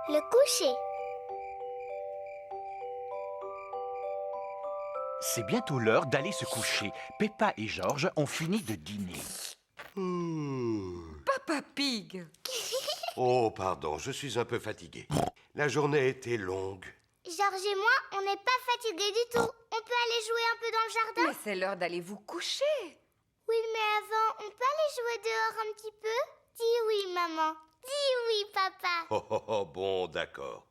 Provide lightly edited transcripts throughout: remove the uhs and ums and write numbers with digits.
Le coucher. C'est bientôt l'heure d'aller se coucher. Peppa et George ont fini de dîner. Papa Pig. Oh, pardon, je suis un peu fatigué. La journée était longue. Georges et moi, on n'est pas fatigués du tout. On peut aller jouer un peu dans le jardin? Mais c'est l'heure d'aller vous coucher. Oui, mais avant, on peut aller jouer dehors un petit peu? Dis oui, maman. Dis oui, papa. Oh, oh, oh, bon, d'accord.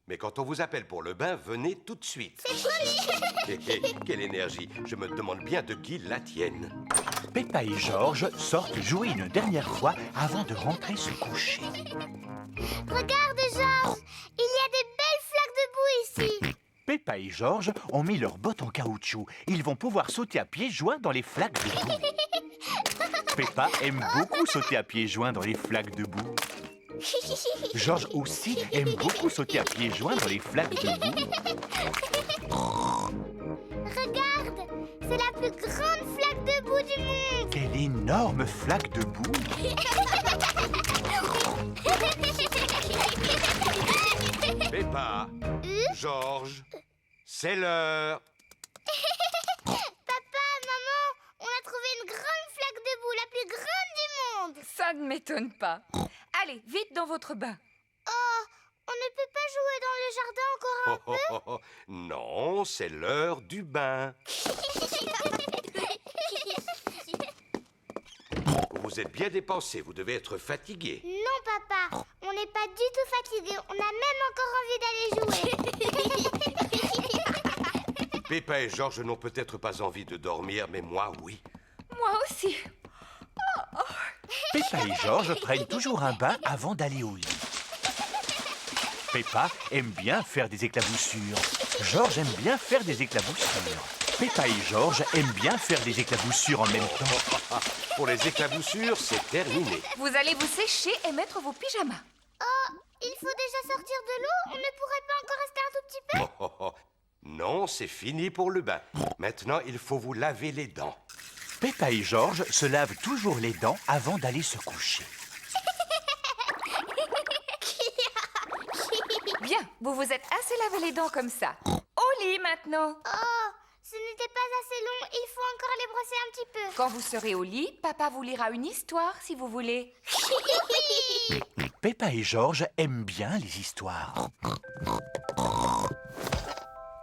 Mais quand on vous appelle pour le bain, venez tout de suite. C'est promis. Quelle énergie. Je me demande bien de qui la tienne. Peppa et George sortent jouer une dernière fois avant de rentrer se coucher. Regarde, Georges. Il y a des belles flaques de boue ici. Peppa et George ont mis leurs bottes en caoutchouc. Ils vont pouvoir sauter à pieds joints dans les flaques de boue. Peppa aime beaucoup sauter à pieds joints dans les flaques de boue. George aussi aime beaucoup sauter à pieds joints dans les flaques de boue. Regarde, c'est la plus grande flaque de boue du monde. Quelle énorme flaque de boue! Peppa, George, c'est l'heure. Papa, maman, on a trouvé une grande flaque de boue, la plus grande du monde. Ça ne m'étonne pas. Allez, vite dans votre bain. Oh, on ne peut pas jouer dans le jardin encore un Oh, oh, oh, oh. Non, c'est l'heure du bain. Vous vous êtes bien dépensé, vous devez être fatigué. Non, papa, on n'est pas du tout fatigués. On a même encore envie d'aller jouer. Peppa et George n'ont peut-être pas envie de dormir, mais moi, oui. Moi aussi. Peppa et George prennent toujours un bain avant d'aller au lit. Peppa aime bien faire des éclaboussures. George aime bien faire des éclaboussures. Peppa et George aiment bien faire des éclaboussures en même temps. Pour les éclaboussures, c'est terminé. Vous allez vous sécher et mettre vos pyjamas. Oh, il faut déjà sortir de l'eau. On ne pourrait pas encore rester un tout petit peu? Oh, oh, oh. Non, c'est fini pour le bain. Maintenant, il faut vous laver les dents. Peppa et George se lavent toujours les dents avant d'aller se coucher. Bien, vous vous êtes assez lavé les dents comme ça. Au lit maintenant. Oh, ce n'était pas assez long. Il faut encore les brosser un petit peu. Quand vous serez au lit, papa vous lira une histoire si vous voulez. Peppa et George aiment bien les histoires.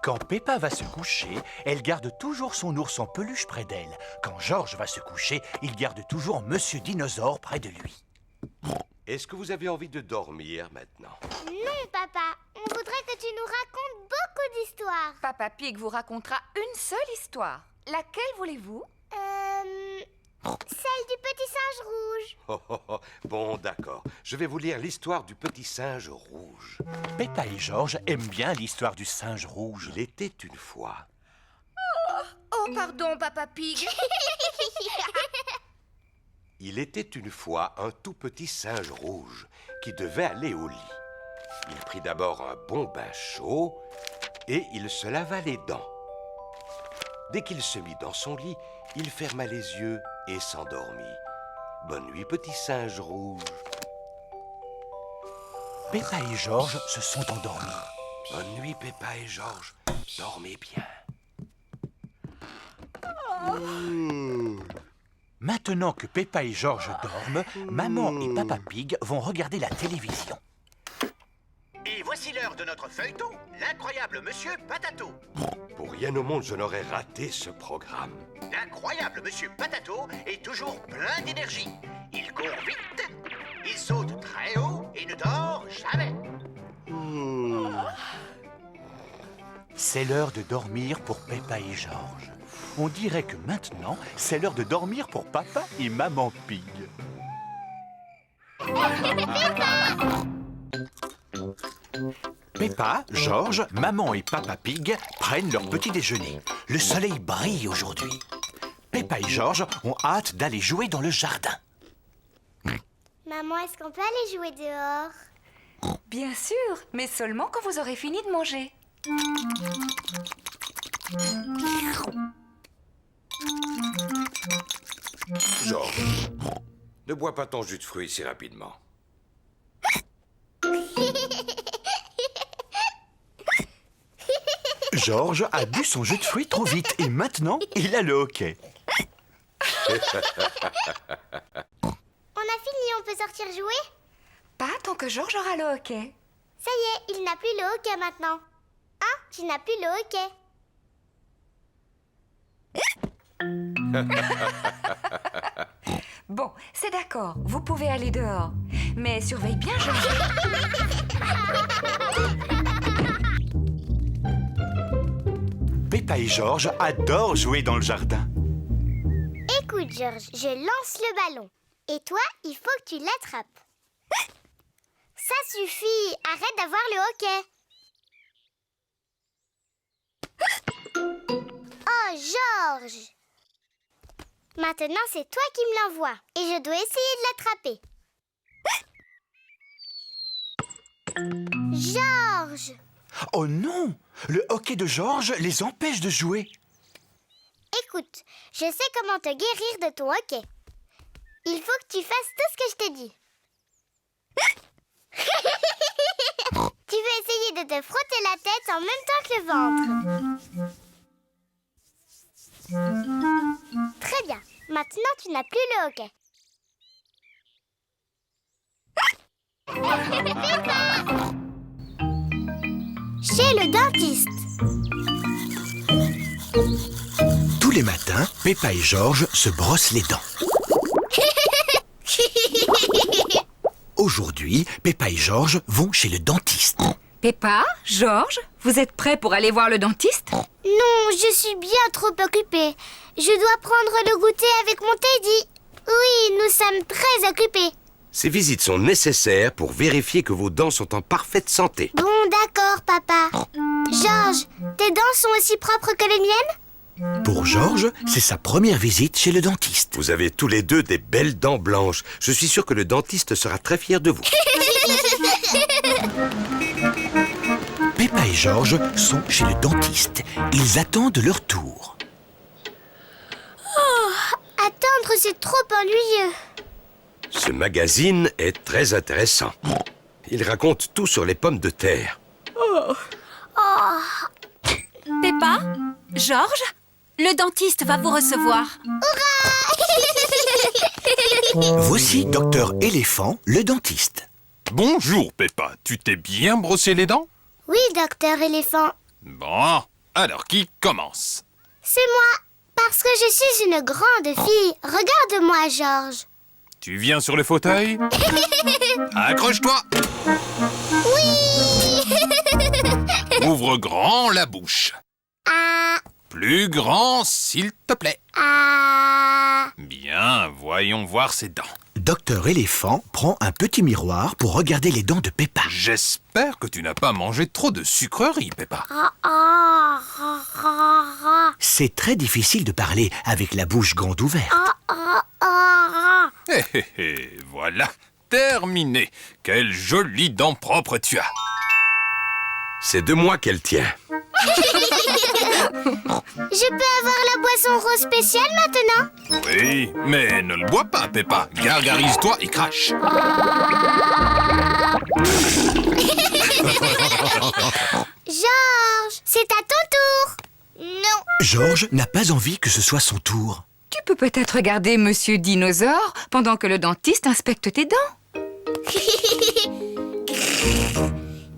Quand Peppa va se coucher, elle garde toujours son ours en peluche près d'elle. Quand George va se coucher, il garde toujours Monsieur Dinosaure près de lui. Est-ce que vous avez envie de dormir maintenant? Non, papa. On voudrait que tu nous racontes beaucoup d'histoires. Papa Pig vous racontera une seule histoire. Laquelle voulez-vous? Celle du petit singe rouge. Oh, oh, oh. Bon, d'accord. Je vais vous lire l'histoire du petit singe rouge. Peppa et George aiment bien l'histoire du singe rouge. Il était une fois. Oh, pardon, Papa Pig. Il était une fois un tout petit singe rouge qui devait aller au lit. Il prit d'abord un bon bain chaud et il se lava les dents. Dès qu'il se mit dans son lit, il ferma les yeux et s'endormit. Bonne nuit, petit singe rouge. Peppa et George se sont endormis. Bonne nuit, Peppa et George. Dormez bien. Maintenant que Peppa et George dorment, Maman et Papa Pig vont regarder la télévision. Et voici l'heure de notre feuilleton, l'incroyable Monsieur Patato. Pour rien au monde, je n'aurais raté ce programme. L'incroyable Monsieur Patato est toujours plein d'énergie. Il court vite, il saute très haut et ne dort jamais. C'est l'heure de dormir pour Peppa et George. On dirait que maintenant, c'est l'heure de dormir pour Papa et Maman Pig. Peppa, George, Maman et Papa Pig prennent leur petit déjeuner. Le soleil brille aujourd'hui. Peppa et George ont hâte d'aller jouer dans le jardin. Maman, est-ce qu'on peut aller jouer dehors? Bien sûr, mais seulement quand vous aurez fini de manger. George, Ne bois pas ton jus de fruits si rapidement. Georges a bu son jus de fruits trop vite et maintenant, il a le hoquet. On a fini, on peut sortir jouer? Pas tant que Georges aura le hockey. Ça y est, il n'a plus le hoquet maintenant. Hein? Tu n'as plus le hoquet. Bon, c'est d'accord, vous pouvez aller dehors. Mais surveille bien Georges. Peppa et Georges adorent jouer dans le jardin. Écoute, Georges, je lance le ballon. Et toi, il faut que tu l'attrapes. Ça suffit, arrête d'avoir le hoquet. Oh, Georges! Maintenant, c'est toi qui me l'envoies. Et je dois essayer de l'attraper. Georges! Oh non! Le hoquet de Georges les empêche de jouer. Écoute, je sais comment te guérir de ton hoquet. Il faut que tu fasses tout ce que je t'ai dit. Tu veux essayer de te frotter la tête en même temps que le ventre. Très bien. Maintenant, tu n'as plus le hoquet. Chez le dentiste. Tous les matins, Peppa et Georges se brossent les dents. Aujourd'hui, Peppa et Georges vont chez le dentiste. Peppa, Georges, vous êtes prêts pour aller voir le dentiste? Non, je suis bien trop occupée. Je dois prendre le goûter avec mon Teddy. Oui, nous sommes très occupés. Ces visites sont nécessaires pour vérifier que vos dents sont en parfaite santé. Bon, d'accord, papa. Georges, tes dents sont aussi propres que les miennes? Pour Georges, c'est sa première visite chez le dentiste. Vous avez tous les deux des belles dents blanches. Je suis sûr que le dentiste sera très fier de vous. Peppa et Georges sont chez le dentiste. Ils attendent leur tour. Attendre, c'est trop ennuyeux. Ce magazine est très intéressant. Il raconte tout sur les pommes de terre. Peppa, Georges, le dentiste va vous recevoir. Voici Docteur Éléphant, le dentiste. Bonjour, Peppa. Tu t'es bien brossé les dents? Oui, docteur éléphant. Bon, alors qui commence? C'est moi, parce que je suis une grande fille. Regarde-moi, Georges. Tu viens sur le fauteuil? Accroche-toi! Oui. Ouvre grand la bouche. Ah, Plus grand, s'il te plaît. ah. Bien, voyons voir ses dents. Docteur Éléphant prend un petit miroir pour regarder les dents de Peppa. J'espère que tu n'as pas mangé trop de sucreries, Peppa. Ah, ah, ah, ah, ah. C'est très difficile de parler avec la bouche grande ouverte. Ah, ah, ah. Hé hé hé, voilà, terminé. Quelles jolies dents propres tu as. C'est de moi qu'elle tient. Je peux avoir la boisson rose spéciale maintenant? Oui, mais ne le bois pas, Peppa. Gargarise-toi et crache. Georges, c'est à ton tour. Non. Georges n'a pas envie que ce soit son tour. Tu peux peut-être regarder Monsieur Dinosaure pendant que le dentiste inspecte tes dents.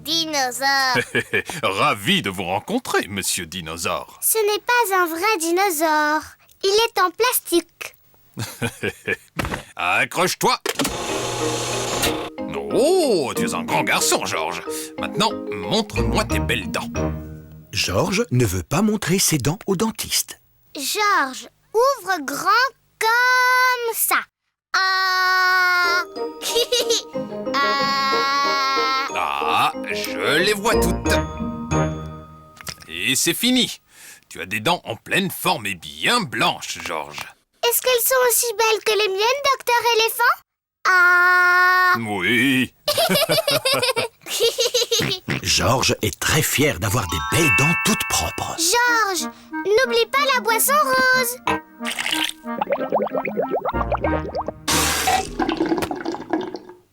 Dinosaure. Ravi de vous rencontrer, Monsieur Dinosaure. Ce n'est pas un vrai dinosaure. Il est en plastique. Accroche-toi. Oh, tu es un grand garçon, Georges. Maintenant, montre-moi tes belles dents. Georges ne veut pas montrer ses dents au dentiste. Georges, ouvre grand comme ça. Ah. Ah. Ah, je les vois toutes. Et c'est fini. Tu as des dents en pleine forme et bien blanches, Georges. Est-ce qu'elles sont aussi belles que les miennes, docteur éléphant? Ah. Oui. Georges est très fier d'avoir des belles dents toutes propres. Georges, n'oublie pas la boisson rose.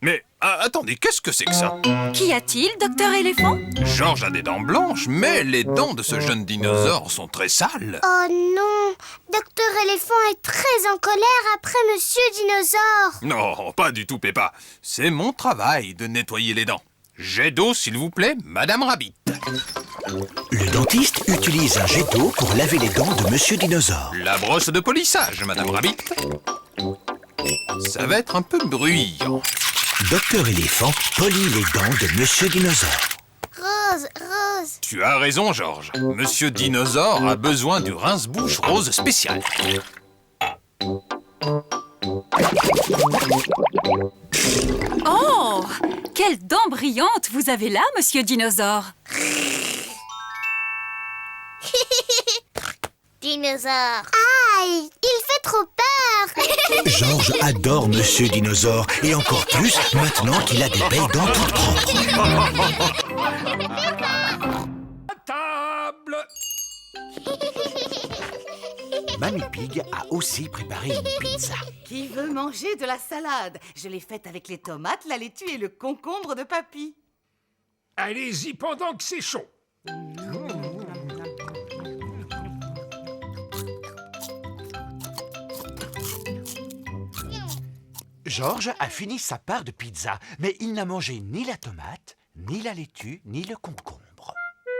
Mais attendez, qu'est-ce que c'est que ça? Qu'y a-t-il, docteur éléphant? Georges a des dents blanches, mais les dents de ce jeune dinosaure sont très sales. Oh non, Docteur Éléphant est très en colère après Monsieur Dinosaure. Non, pas du tout, Peppa. C'est mon travail de nettoyer les dents. Jet d'eau, s'il vous plaît, Madame Rabbit. Le dentiste utilise un jet d'eau pour laver les dents de Monsieur Dinosaure. La brosse de polissage, Madame Rabbit. Ça va être un peu bruyant. Docteur Éléphant polit les dents de Monsieur Dinosaure. Rose, Rose. Tu as raison, Georges. Monsieur Dinosaure a besoin du rince-bouche rose spécial. Oh! Quelles dents brillantes vous avez là, monsieur Dinosaure! Dinosaure. Aïe, il fait trop peur. Georges adore Monsieur Dinosaure et encore plus maintenant qu'il a des belles dents toutes propres. Table! Mamie Pig a aussi préparé une pizza. Qui veut manger de la salade? Je l'ai faite avec les tomates, la laitue et le concombre de papy. Allez-y pendant que c'est chaud. Georges a fini sa part de pizza, mais il n'a mangé ni la tomate, ni la laitue, ni le concombre.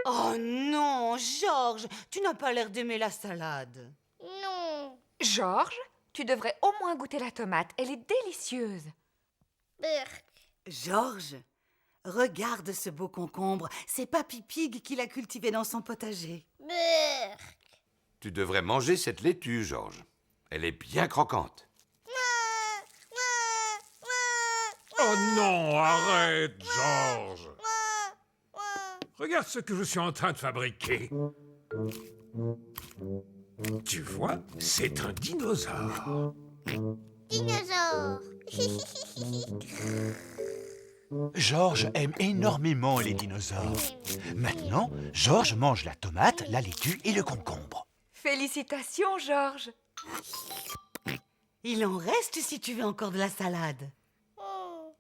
Oh non, Georges, tu n'as pas l'air d'aimer la salade. Non. Georges, tu devrais au moins goûter la tomate. Elle est délicieuse. Burk. Georges, regarde ce beau concombre. C'est Papy Pig qui l'a cultivé dans son potager. Burk. Tu devrais manger cette laitue, Georges. Elle est bien croquante. Oh non, arrête, Georges. Regarde ce que je suis en train de fabriquer. Tu vois, c'est un dinosaure. Dinosaure. Georges aime énormément les dinosaures. Maintenant, Georges mange la tomate, la laitue et le concombre. Félicitations, Georges. Il en reste si tu veux encore de la salade.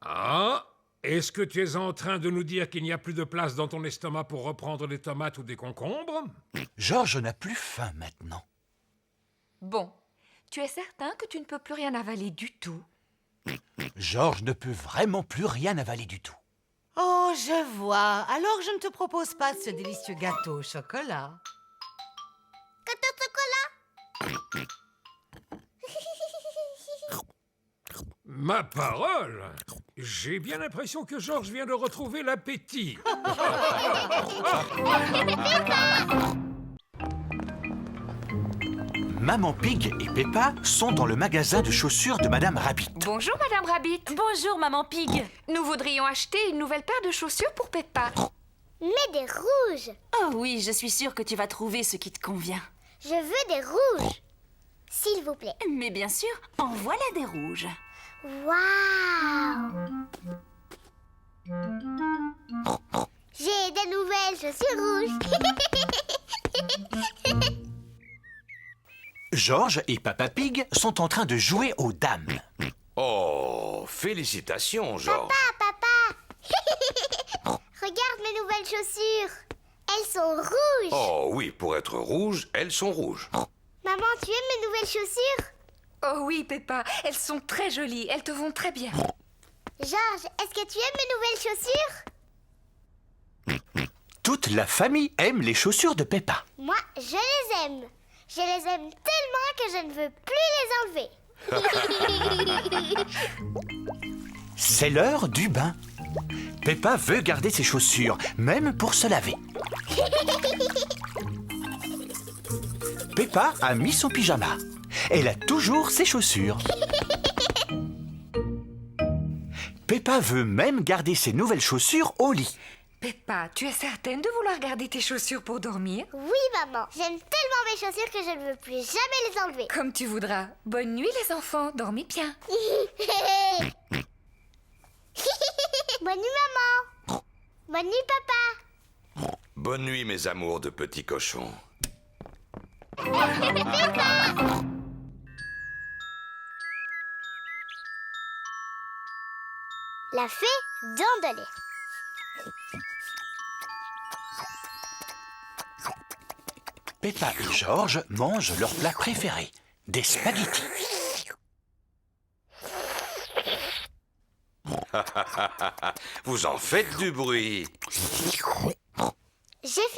Ah, est-ce que tu es en train de nous dire qu'il n'y a plus de place dans ton estomac pour reprendre des tomates ou des concombres? Georges n'a plus faim maintenant. Bon, tu es certain que tu ne peux plus rien avaler du tout? Georges ne peut vraiment plus rien avaler du tout. Oh, je vois. Alors je ne te propose pas ce délicieux gâteau au chocolat. Gâteau de chocolat. Ma parole! J'ai bien l'impression que Georges vient de retrouver l'appétit. Maman Pig et Peppa sont dans le magasin de chaussures de Madame Rabbit. Bonjour, Madame Rabbit. Bonjour, maman Pig. Nous voudrions acheter une nouvelle paire de chaussures pour Peppa. Mais des rouges. Oh oui, je suis sûre que tu vas trouver ce qui te convient. Je veux des rouges. S'il vous plaît. Mais bien sûr, en voilà des rouges. Waouh. J'ai des nouvelles chaussures rouges. Georges et Papa Pig sont en train de jouer aux dames. Oh, félicitations, Georges. Papa. Regarde mes nouvelles chaussures. Elles sont rouges. Oh oui, pour être rouges, elles sont rouges. Maman, tu aimes mes nouvelles chaussures? Oh oui, Peppa, elles sont très jolies, elles te vont très bien. Georges, est-ce que tu aimes mes nouvelles chaussures? Toute la famille aime les chaussures de Peppa. Moi, je les aime. Je les aime tellement que je ne veux plus les enlever. C'est l'heure du bain. Peppa veut garder ses chaussures, même pour se laver. Peppa a mis son pyjama. Elle a toujours ses chaussures. Peppa veut même garder ses nouvelles chaussures au lit. Peppa, tu es certaine de vouloir garder tes chaussures pour dormir? Oui, maman. J'aime tellement mes chaussures que je ne veux plus jamais les enlever. Comme tu voudras. Bonne nuit, les enfants. Dormez bien. Bonne nuit, maman. Bonne nuit, papa. Bonne nuit, mes amours de petits cochons. La fée dents de lait. Peppa et Georges mangent leur plat préféré, des spaghettis. Vous en faites du bruit. J'ai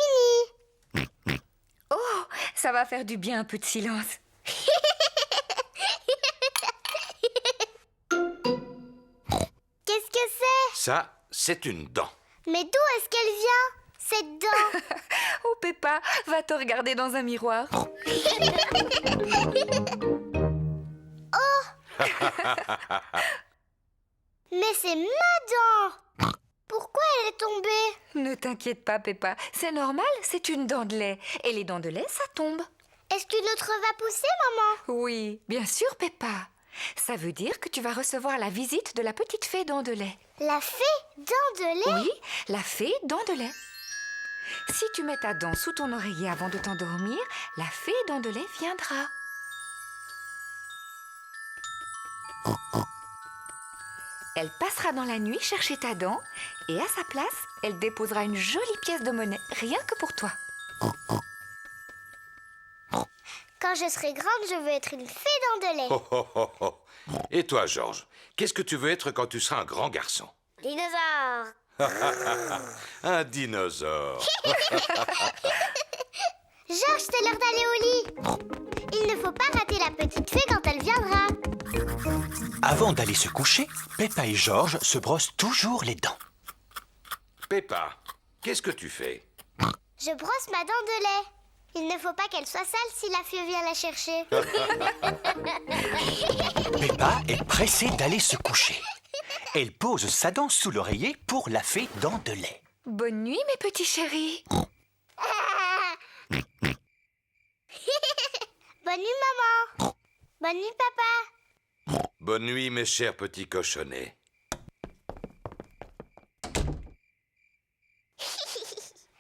fini. Oh, ça va faire du bien un peu de silence. Qu'est-ce que c'est? Ça, c'est une dent. Mais d'où est-ce qu'elle vient, cette dent? Oh Peppa, va te regarder dans un miroir. Mais c'est ma dent! Pourquoi elle est tombée? Ne t'inquiète pas Peppa, c'est normal, c'est une dent de lait. Et les dents de lait, ça tombe. Est-ce qu'une autre va pousser, maman? Oui, bien sûr Peppa. Ça veut dire que tu vas recevoir la visite de la petite fée dent de lait. La fée dent de lait? Oui, la fée dent de lait. Si tu mets ta dent sous ton oreiller avant de t'endormir, la fée dent de lait viendra. Elle passera dans la nuit chercher ta dent et à sa place, elle déposera une jolie pièce de monnaie, rien que pour toi. Quand je serai grande, je veux être une fée dent de lait. Oh, oh, oh, oh. Et toi, Georges, qu'est-ce que tu veux être quand tu seras un grand garçon? Dinosaure. Un dinosaure. Georges, c'est l'heure d'aller au lit. Il ne faut pas rater la petite fée quand elle viendra. Avant d'aller se coucher, Peppa et Georges se brossent toujours les dents. Peppa, qu'est-ce que tu fais? Je brosse ma dent de lait. Il ne faut pas qu'elle soit sale si la fée vient la chercher. Peppa est pressée d'aller se coucher. Elle pose sa dent sous l'oreiller pour la fée dent de lait. Bonne nuit mes petits chéris. Bonne nuit, maman. Bonne nuit, papa. Bonne nuit, mes chers petits cochonnets.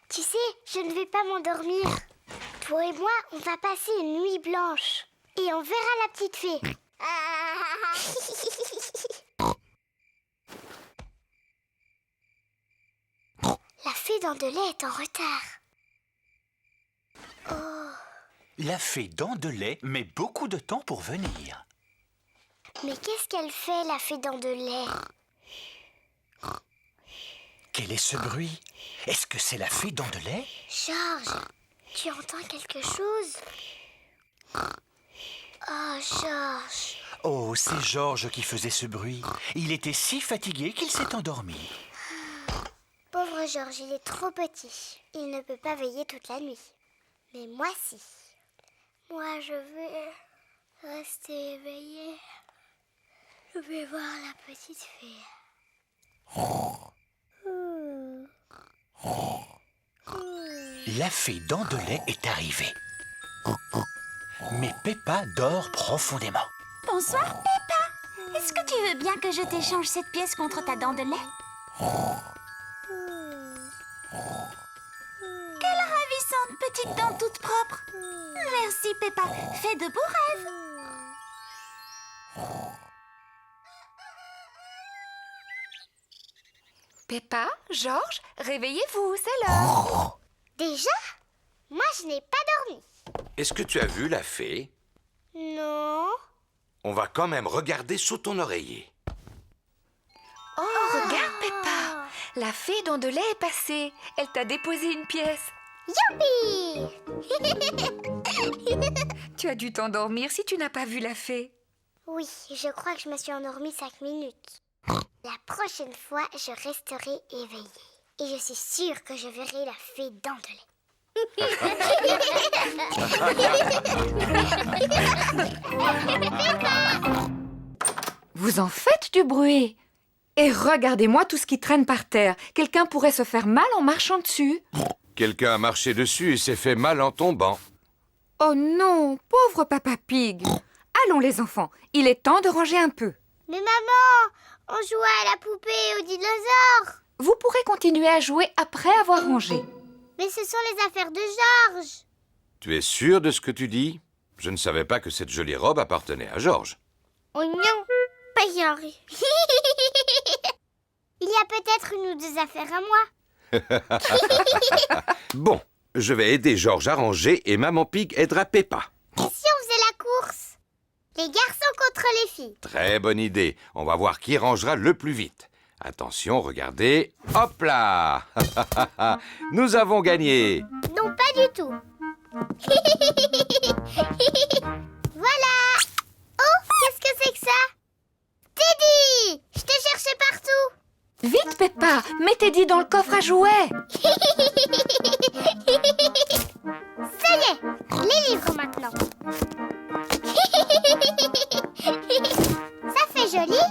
Tu sais, je ne vais pas m'endormir. Toi et moi, on va passer une nuit blanche. Et on verra la petite fée. La fée dent de lait est en retard. La fée dent de lait met beaucoup de temps pour venir. Mais qu'est-ce qu'elle fait, la fée dent de lait? Quel est ce bruit? Est-ce que c'est la fée dent de lait? Georges, tu entends quelque chose? Oh, Georges. Oh, c'est Georges qui faisait ce bruit. Il était si fatigué qu'il s'est endormi. Pauvre Georges, il est trop petit. Il ne peut pas veiller toute la nuit. Mais moi, si. Moi, je vais rester éveillée. Je vais voir la petite fée. La fée dent de lait est arrivée. Mais Peppa dort profondément. Bonsoir, Peppa. Est-ce que tu veux bien que je t'échange cette pièce contre ta dent de lait? Quelle ravissante petite dent toute propre. Merci, Peppa. Fais de beaux rêves. Peppa, Georges, réveillez-vous, c'est l'heure. Déjà? Moi, je n'ai pas dormi. Est-ce que tu as vu la fée? Non. On va quand même regarder sous ton oreiller. Oh, regarde Peppa, la fée dent de lait est passée. Elle t'a déposé une pièce. Youpi! Tu as dû t'endormir si tu n'as pas vu la fée. Oui, je crois que je me suis endormie 5 minutes. La prochaine fois, je resterai éveillée. Et je suis sûre que je verrai la fée dent de lait. Vous en faites du bruit. Et regardez-moi tout ce qui traîne par terre. Quelqu'un pourrait se faire mal en marchant dessus. Quelqu'un a marché dessus et s'est fait mal en tombant. Oh non, pauvre Papa Pig. Allons les enfants, il est temps de ranger un peu. Mais maman, on jouait à la poupée et aux dinosaures. Vous pourrez continuer à jouer après avoir rangé. Mais ce sont les affaires de Georges. Tu es sûr de ce que tu dis? Je ne savais pas que cette jolie robe appartenait à Georges. Oh non, pas Georges. a peut-être une ou deux affaires à moi. Bon, je vais aider Georges à ranger et Maman Pig aidera Peppa. Et si on faisait la course? Les garçons contre les filles. Très bonne idée. On va voir qui rangera le plus vite. Attention, regardez. Hop là! Nous avons gagné. Non, pas du tout. Voilà. Oh, qu'est-ce que c'est que ça? Teddy! Je te cherchais partout. Vite, Peppa, mets Teddy dans le coffre à jouets. Ça y est, les livres maintenant. Ça fait joli.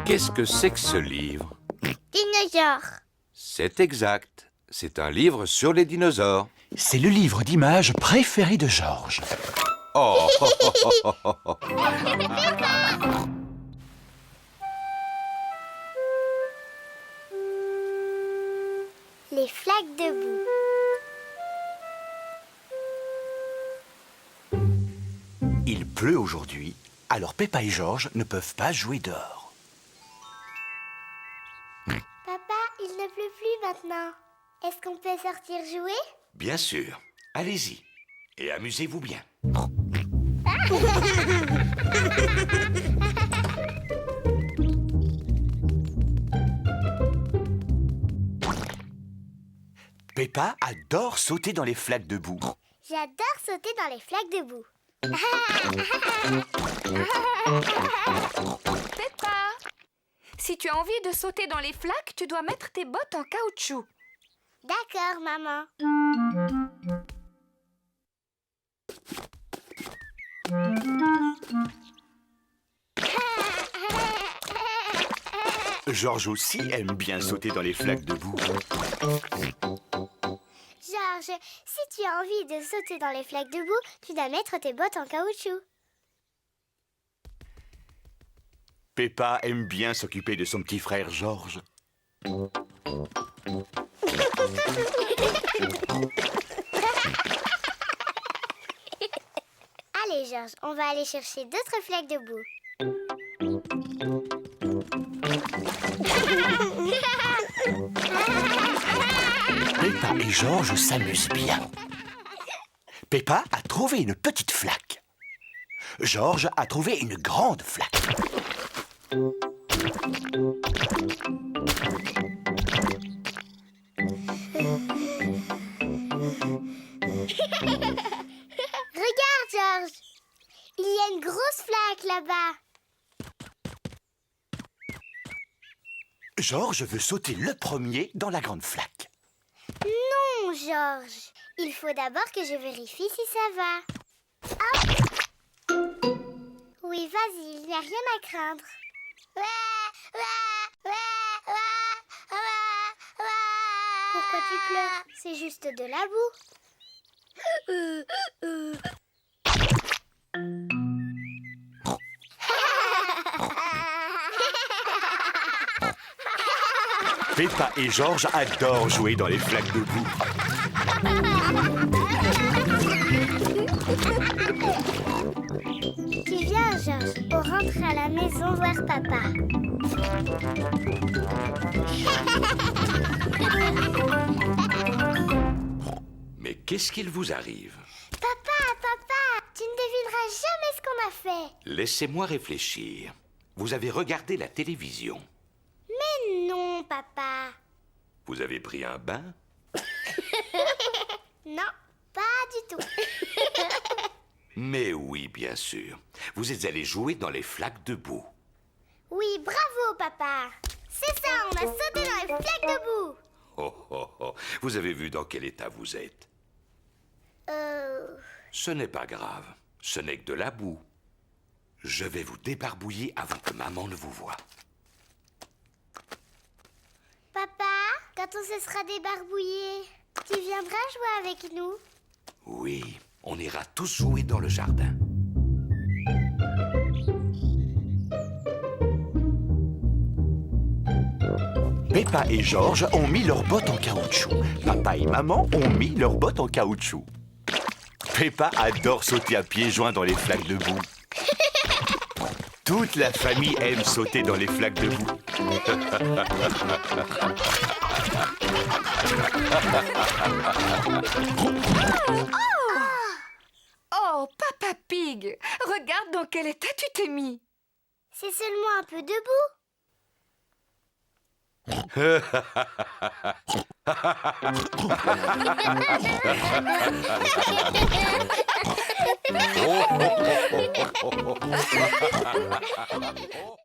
Qu'est-ce que c'est que ce livre? Dinosaure. C'est exact. C'est un livre sur les dinosaures. C'est le livre d'images préféré de Georges. Oh! Les flaques de boue. Il pleut aujourd'hui, alors Peppa et Georges ne peuvent pas jouer dehors. Papa, il ne pleut plus maintenant. Est-ce qu'on peut sortir jouer? Bien sûr. Allez-y. Et amusez-vous bien. Peppa adore sauter dans les flaques de boue. J'adore sauter dans les flaques de boue. Peppa, si tu as envie de sauter dans les flaques, tu dois mettre tes bottes en caoutchouc. D'accord, maman. Georges aussi aime bien sauter dans les flaques de boue. Georges, si tu as envie de sauter dans les flaques de boue, tu dois mettre tes bottes en caoutchouc. Peppa aime bien s'occuper de son petit frère Georges. Allez, Georges, on va aller chercher d'autres flaques de boue. Peppa et Georges s'amusent bien. Peppa a trouvé une petite flaque. Georges a trouvé une grande flaque. Regarde, Georges. Il y a une grosse flaque là-bas. Georges veut sauter le premier dans la grande flaque. Non, Georges. Il faut d'abord que je vérifie si ça va. Hop. Oui, vas-y, il n'y a rien à craindre. Pourquoi tu pleures? C'est juste de la boue. Peppa et Georges adorent jouer dans les flaques de boue. Tu viens, Georges. On rentre à la maison voir papa. Mais qu'est-ce qu'il vous arrive? Papa, tu ne devineras jamais ce qu'on a fait. Laissez-moi réfléchir. Vous avez regardé la télévision. Mais non, papa. Vous avez pris un bain? Non, pas du tout. Mais oui, bien sûr. Vous êtes allé jouer dans les flaques de boue. Oui, bravo, papa. C'est ça, on a sauté dans les flaques de boue. Oh, oh, oh. Vous avez vu dans quel état vous êtes? Ce n'est pas grave. Ce n'est que de la boue. Je vais vous débarbouiller avant que maman ne vous voie. Papa, quand on se sera débarbouillé, tu viendras jouer avec nous? Oui, on ira tous jouer dans le jardin. Peppa et Georges ont mis leurs bottes en caoutchouc. Papa et maman ont mis leurs bottes en caoutchouc. Peppa adore sauter à pieds joints dans les flaques de boue. Toute la famille aime sauter dans les flaques de boue. Oh, Papa Pig, regarde dans quel état tu t'es mis. C'est seulement un peu de boue. Oh,